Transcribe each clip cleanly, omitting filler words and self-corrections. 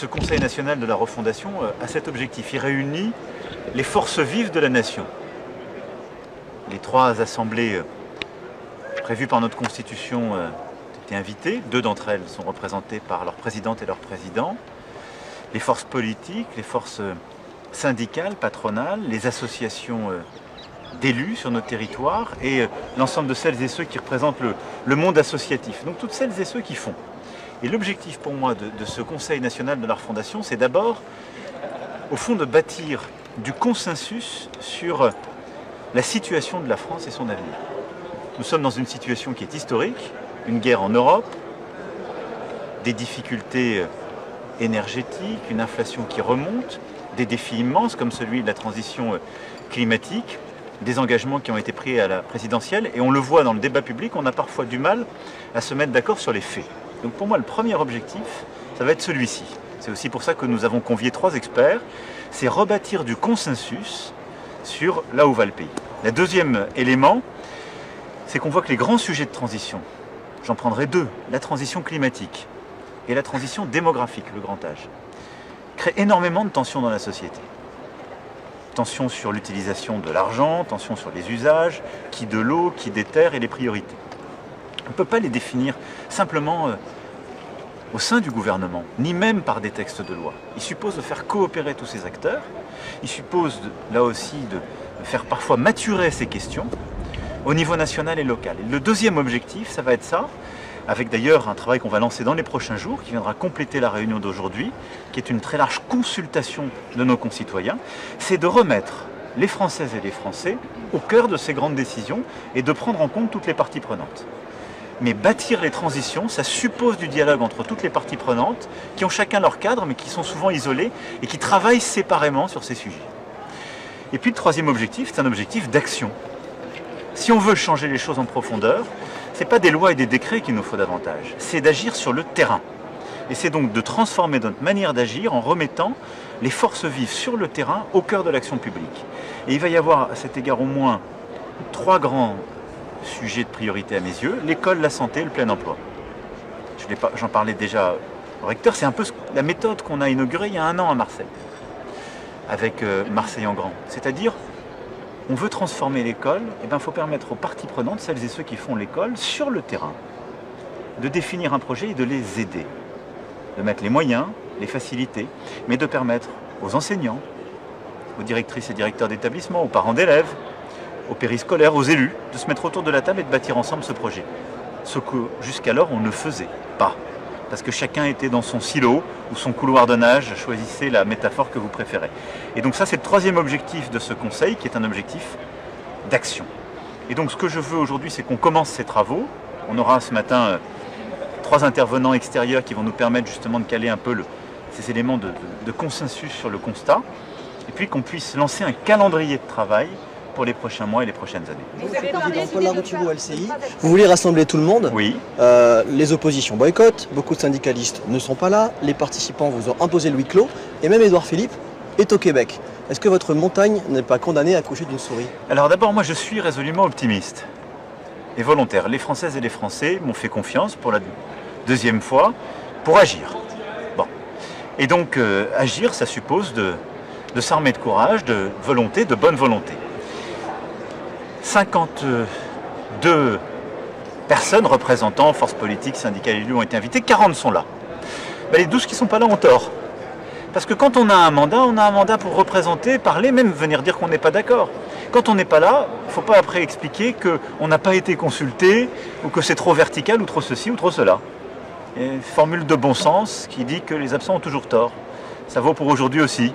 Ce Conseil national de la refondation a cet objectif. Il réunit les forces vives de la nation. Les trois assemblées prévues par notre Constitution ont été invitées. 2 d'entre elles sont représentées par leur présidente et leur président. Les forces politiques, les forces syndicales, patronales, les associations d'élus sur notre territoire et l'ensemble de celles et ceux qui représentent le monde associatif. Donc toutes celles et ceux qui font. Et l'objectif pour moi de ce Conseil national de la refondation, c'est d'abord, au fond, de bâtir du consensus sur la situation de la France et son avenir. Nous sommes dans une situation qui est historique, une guerre en Europe, des difficultés énergétiques, une inflation qui remonte, des défis immenses comme celui de la transition climatique, des engagements qui ont été pris à la présidentielle, et on le voit dans le débat public, on a parfois du mal à se mettre d'accord sur les faits. Donc pour moi, le premier objectif, ça va être celui-ci. C'est aussi pour ça que nous avons convié 3 experts, c'est rebâtir du consensus sur là où va le pays. Le deuxième élément, c'est qu'on voit que les grands sujets de transition, j'en prendrai 2, la transition climatique et la transition démographique, le grand âge, créent énormément de tensions dans la société. Tensions sur l'utilisation de l'argent, tensions sur les usages, qui de l'eau, qui des terres et les priorités. On ne peut pas les définir simplement au sein du gouvernement, ni même par des textes de loi. Il suppose de faire coopérer tous ces acteurs, il suppose là aussi de faire parfois maturer ces questions au niveau national et local. Et le deuxième objectif, ça va être ça, avec d'ailleurs un travail qu'on va lancer dans les prochains jours, qui viendra compléter la réunion d'aujourd'hui, qui est une très large consultation de nos concitoyens, c'est de remettre les Françaises et les Français au cœur de ces grandes décisions et de prendre en compte toutes les parties prenantes. Mais bâtir les transitions, ça suppose du dialogue entre toutes les parties prenantes, qui ont chacun leur cadre, mais qui sont souvent isolés et qui travaillent séparément sur ces sujets. Et puis le troisième objectif, c'est un objectif d'action. Si on veut changer les choses en profondeur, ce n'est pas des lois et des décrets qu'il nous faut davantage, c'est d'agir sur le terrain. Et c'est donc de transformer notre manière d'agir en remettant les forces vives sur le terrain au cœur de l'action publique. Et il va y avoir à cet égard au moins 3 grands sujets de priorité à mes yeux, l'école, la santé, le plein emploi. J'en parlais déjà au recteur, c'est un peu la méthode qu'on a inaugurée il y a 1 an à Marseille, avec Marseille en grand. C'est-à-dire, on veut transformer l'école, et il faut permettre aux parties prenantes, celles et ceux qui font l'école, sur le terrain, de définir un projet et de les aider, de mettre les moyens, les facilités, mais de permettre aux enseignants, aux directrices et directeurs d'établissement, aux parents d'élèves, aux périscolaires, aux élus, de se mettre autour de la table et de bâtir ensemble ce projet. Ce que jusqu'alors on ne faisait pas. Parce que chacun était dans son silo ou son couloir de nage, choisissez la métaphore que vous préférez. Et donc ça, c'est le 3e objectif de ce conseil, qui est un objectif d'action. Et donc ce que je veux aujourd'hui, c'est qu'on commence ces travaux. On aura ce matin 3 intervenants extérieurs qui vont nous permettre justement de caler un peu ces éléments de consensus sur le constat. Et puis qu'on puisse lancer un calendrier de travail pour les prochains mois et les prochaines années. Vous êtes président Paul Larrey-Thibault, LCI. Vous voulez rassembler tout le monde. Oui. Les oppositions boycottent, beaucoup de syndicalistes ne sont pas là, les participants vous ont imposé le huis clos, et même Édouard Philippe est au Québec. Est-ce que votre montagne n'est pas condamnée à accoucher d'une souris? Alors d'abord, moi je suis résolument optimiste et volontaire. Les Françaises et les Français m'ont fait confiance pour la 2e fois pour agir. Bon. Et donc agir, ça suppose de s'armer de courage, de volonté, de bonne volonté. 52 personnes représentant forces politiques, syndicales et élus ont été invitées, 40 sont là. Ben, les 12 qui ne sont pas là ont tort. Parce que quand on a un mandat pour représenter, parler, même venir dire qu'on n'est pas d'accord. Quand on n'est pas là, il ne faut pas après expliquer qu'on n'a pas été consulté, ou que c'est trop vertical, ou trop ceci, ou trop cela. Il y a une formule de bon sens qui dit que les absents ont toujours tort. Ça vaut pour aujourd'hui aussi.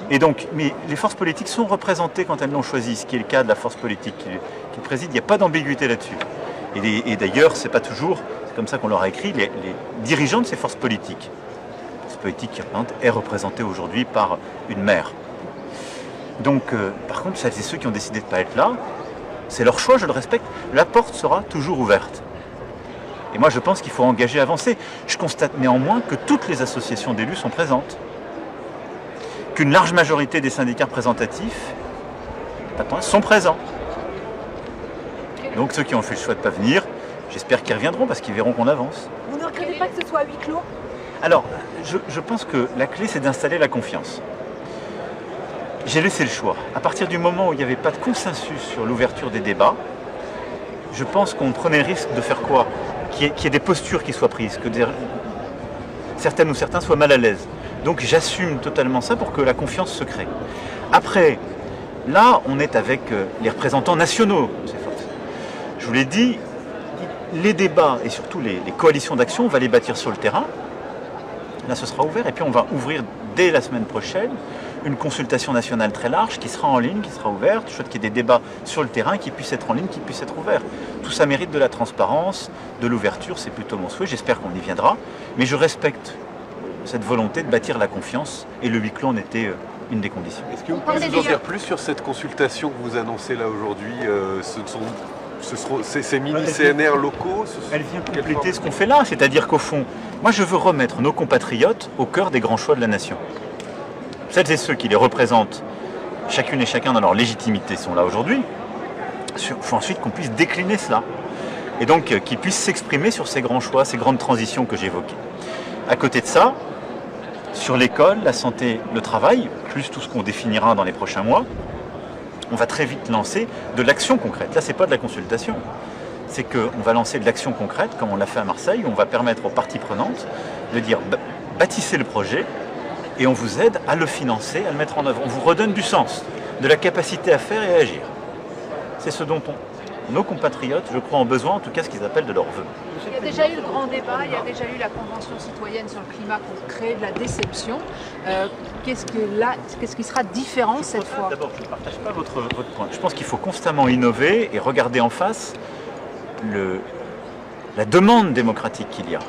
Et donc, mais les forces politiques sont représentées quand elles l'ont choisi, ce qui est le cas de la force politique qui préside. Il n'y a pas d'ambiguïté là-dessus. Et d'ailleurs, c'est pas toujours, c'est comme ça qu'on leur a écrit, les dirigeants de ces forces politiques. La force politique est représentée aujourd'hui par une maire. Donc, par contre, celles et ceux qui ont décidé de ne pas être là, c'est leur choix, je le respecte. La porte sera toujours ouverte. Et moi, je pense qu'il faut engager, avancer. Je constate néanmoins que toutes les associations d'élus sont présentes. Qu'une large majorité des syndicats représentatifs sont présents. Donc ceux qui ont fait le choix de ne pas venir, j'espère qu'ils reviendront parce qu'ils verront qu'on avance. Vous ne regrettez pas que ce soit à huis clos? Alors, je pense que la clé, c'est d'installer la confiance. J'ai laissé le choix. À partir du moment où il n'y avait pas de consensus sur l'ouverture des débats, je pense qu'on prenait le risque de faire quoi? Qu'il y ait des postures qui soient prises, que certaines ou certains soient mal à l'aise. Donc j'assume totalement ça pour que la confiance se crée. Après, là, on est avec les représentants nationaux. Je vous l'ai dit, les débats et surtout les coalitions d'action, on va les bâtir sur le terrain. Là, ce sera ouvert et puis on va ouvrir dès la semaine prochaine une consultation nationale très large qui sera en ligne, qui sera ouverte. Je souhaite qu'il y ait des débats sur le terrain qui puissent être en ligne, qui puissent être ouverts. Tout ça mérite de la transparence, de l'ouverture, c'est plutôt mon souhait. J'espère qu'on y viendra. Mais je respecte cette volonté de bâtir la confiance et le huis clos en était une des conditions. Est-ce que vous pouvez nous en dire plus sur cette consultation que vous annoncez là aujourd'hui? Ces mini-CNR locaux? Elle vient compléter ce qu'on fait là, c'est-à-dire qu'au fond, moi je veux remettre nos compatriotes au cœur des grands choix de la nation. Celles et ceux qui les représentent, chacune et chacun dans leur légitimité, sont là aujourd'hui. Il faut ensuite qu'on puisse décliner cela. Et donc qu'ils puissent s'exprimer sur ces grands choix, ces grandes transitions que j'évoquais. À côté de ça, sur l'école, la santé, le travail, plus tout ce qu'on définira dans les prochains mois, on va très vite lancer de l'action concrète. Là, ce n'est pas de la consultation. C'est qu'on va lancer de l'action concrète, comme on l'a fait à Marseille, où on va permettre aux parties prenantes de dire bâtissez le projet et on vous aide à le financer, à le mettre en œuvre. On vous redonne du sens, de la capacité à faire et à agir. C'est ce dont nos compatriotes, je crois, ont besoin, en tout cas ce qu'ils appellent de leur vœu. Il y a déjà eu le grand débat, il y a déjà eu la Convention citoyenne sur le climat pour créer de la déception. Qu'est-ce qui sera différent cette fois? D'abord, je ne partage pas votre point. Je pense qu'il faut constamment innover et regarder en face la demande démocratique qu'il y a.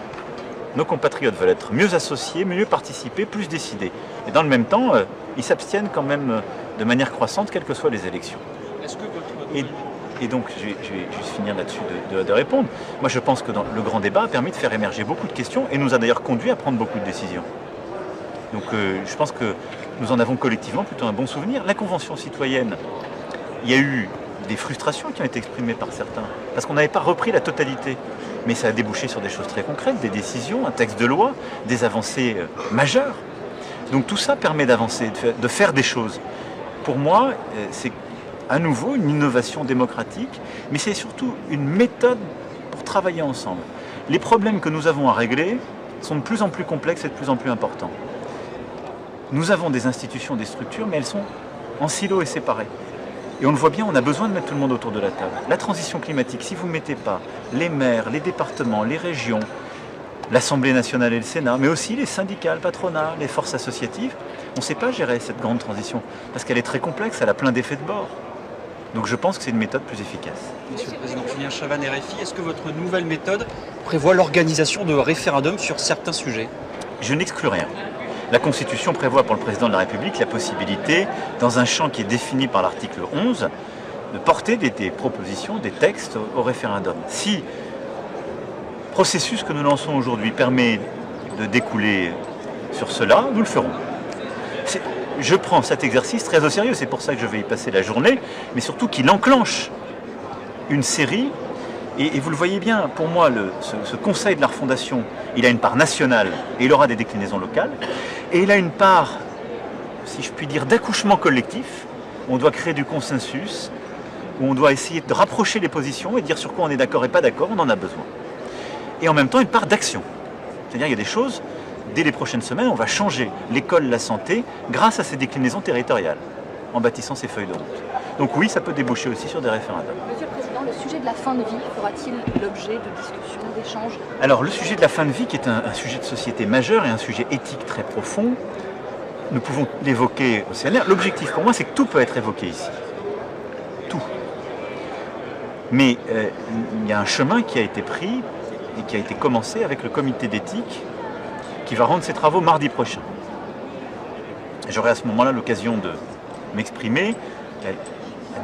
Nos compatriotes veulent être mieux associés, mieux participer, plus décidés. Et dans le même temps, ils s'abstiennent quand même de manière croissante, quelles que soient les élections. Et donc, je vais juste finir là-dessus de répondre. Moi, je pense que le grand débat a permis de faire émerger beaucoup de questions et nous a d'ailleurs conduit à prendre beaucoup de décisions. Donc, je pense que nous en avons collectivement plutôt un bon souvenir. La Convention citoyenne, il y a eu des frustrations qui ont été exprimées par certains, parce qu'on n'avait pas repris la totalité. Mais ça a débouché sur des choses très concrètes, des décisions, un texte de loi, des avancées majeures. Donc tout ça permet d'avancer, de faire des choses. Pour moi, c'est à nouveau une innovation démocratique, mais c'est surtout une méthode pour travailler ensemble. Les problèmes que nous avons à régler sont de plus en plus complexes et de plus en plus importants. Nous avons des institutions, des structures, mais elles sont en silos et séparées. Et on le voit bien, on a besoin de mettre tout le monde autour de la table. La transition climatique, si vous ne mettez pas les maires, les départements, les régions, l'Assemblée nationale et le Sénat, mais aussi les syndicats, le patronat, les forces associatives, on ne sait pas gérer cette grande transition, parce qu'elle est très complexe, elle a plein d'effets de bord. Donc je pense que c'est une méthode plus efficace. Monsieur le Président, Julien Chavannes, RFI, est-ce que votre nouvelle méthode prévoit l'organisation de référendums sur certains sujets? Je n'exclus rien. La Constitution prévoit pour le Président de la République la possibilité, dans un champ qui est défini par l'article 11, de porter des propositions, des textes au référendum. Si le processus que nous lançons aujourd'hui permet de découler sur cela, nous le ferons. Je prends cet exercice très au sérieux, c'est pour ça que je vais y passer la journée, mais surtout qu'il enclenche une série. Et vous le voyez bien, pour moi, ce Conseil de la refondation, il a une part nationale et il aura des déclinaisons locales. Et il a une part, si je puis dire, d'accouchement collectif, où on doit créer du consensus, où on doit essayer de rapprocher les positions et dire sur quoi on est d'accord et pas d'accord, on en a besoin. Et en même temps, une part d'action. C'est-à-dire qu'il y a des choses, dès les prochaines semaines, on va changer l'école, la santé, grâce à ces déclinaisons territoriales, en bâtissant ces feuilles de route. Donc oui, ça peut déboucher aussi sur des référendums. Monsieur le Président, le sujet de la fin de vie fera-t-il l'objet de discussions, d'échanges? Alors le sujet de la fin de vie, qui est un sujet de société majeur et un sujet éthique très profond, nous pouvons l'évoquer au CNR. L'objectif pour moi, c'est que tout peut être évoqué ici. Tout. Mais il y a un chemin qui a été pris et qui a été commencé avec le comité d'éthique qui va rendre ses travaux mardi prochain. J'aurai à ce moment-là l'occasion de m'exprimer. La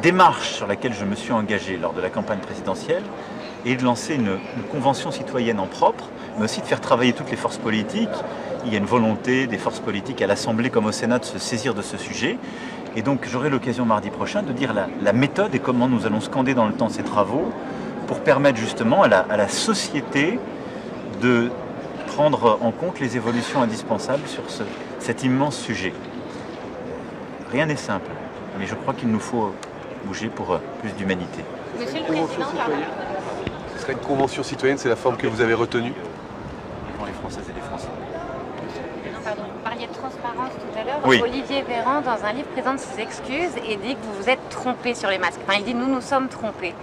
démarche sur laquelle je me suis engagé lors de la campagne présidentielle est de lancer une convention citoyenne en propre, mais aussi de faire travailler toutes les forces politiques. Il y a une volonté des forces politiques à l'Assemblée comme au Sénat de se saisir de ce sujet. Et donc j'aurai l'occasion mardi prochain de dire la méthode et comment nous allons scander dans le temps ces travaux pour permettre justement à la société de prendre en compte les évolutions indispensables sur cet immense sujet. Rien n'est simple, mais je crois qu'il nous faut bouger pour plus d'humanité. Monsieur le Président, pardon. Ce serait une convention citoyenne, c'est la forme que vous avez retenue? Devant les Françaises et les Français. Non, pardon, vous parliez de transparence tout à l'heure. Oui. Olivier Véran, dans un livre, présente ses excuses et dit que vous vous êtes trompé sur les masques. Enfin, il dit nous nous sommes trompés.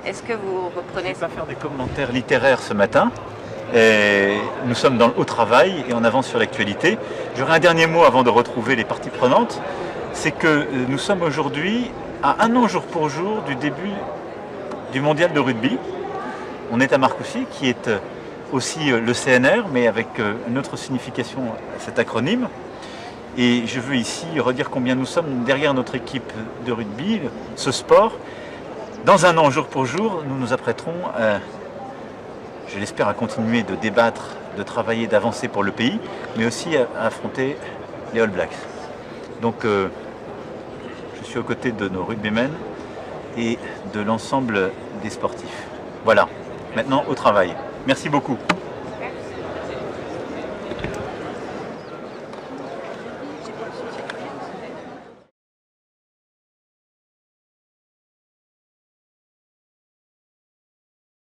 Est-ce que vous Je ne reprenez vais ça? pas faire des commentaires littéraires ce matin. Et nous sommes dans le haut travail et on avance sur l'actualité. J'aurais un dernier mot avant de retrouver les parties prenantes. C'est que nous sommes aujourd'hui à un an jour pour jour du début du mondial de rugby. On est à Marcoussis, qui est aussi le CNR, mais avec une autre signification à cet acronyme. Et je veux ici redire combien nous sommes derrière notre équipe de rugby, ce sport. Dans un an, jour pour jour, nous nous apprêterons, je l'espère, à continuer de débattre, de travailler, d'avancer pour le pays, mais aussi à affronter les All Blacks. Donc, je suis aux côtés de nos rugbymen et de l'ensemble des sportifs. Voilà, maintenant au travail. Merci beaucoup.